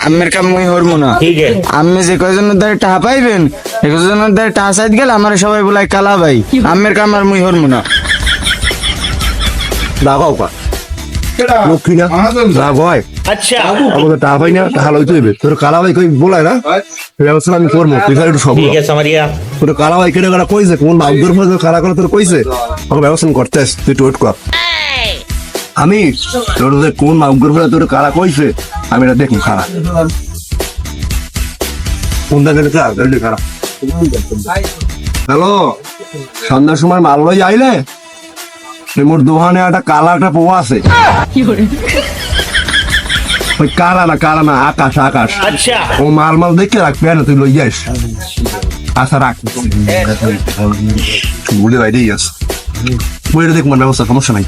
আমের কাম মুই হরমু না। আমি যে কয়জনের দ্বারা টাকা পাইবেন এই কয়জনের দ্বারা টাকা চাইতে গেলে আমার সবাই বলাই কালা ভাই। আমের কাম আর মুই হরমু না। দাগাও কা লক্ষ্মী না দাগ হয় আমাদের টাকা পাই না টাকা লইতে হইবে তোর কালা ভাই কই বলায় না ব্যবস্থা আমি করবো তুই খালি একটু সব তোর কালা ভাই কেটে কাটা কইছে কোন মাউদুর ফজল কালা করে তোর কইছে আমাকে ব্যবস্থা করতে তুই টোট কর আমি তোর যে কোন মাউদুর ফজল তোর কালা কইছে আমি এটা দেখি খারাপ কোন দাগে খারাপ হ্যালো সন্ধ্যার সময় মাল লই আইলে মোর দোকানে একটা কালা একটা পোয়া আছে ওই কালা না আকাশ আকাশ ও মাল দেখে রাখবে না তুই লই যাস আশা রাখ ভুলে বাইরেই আস বইটা দেখ মনে ব্যবস্থা সমস্যা নাই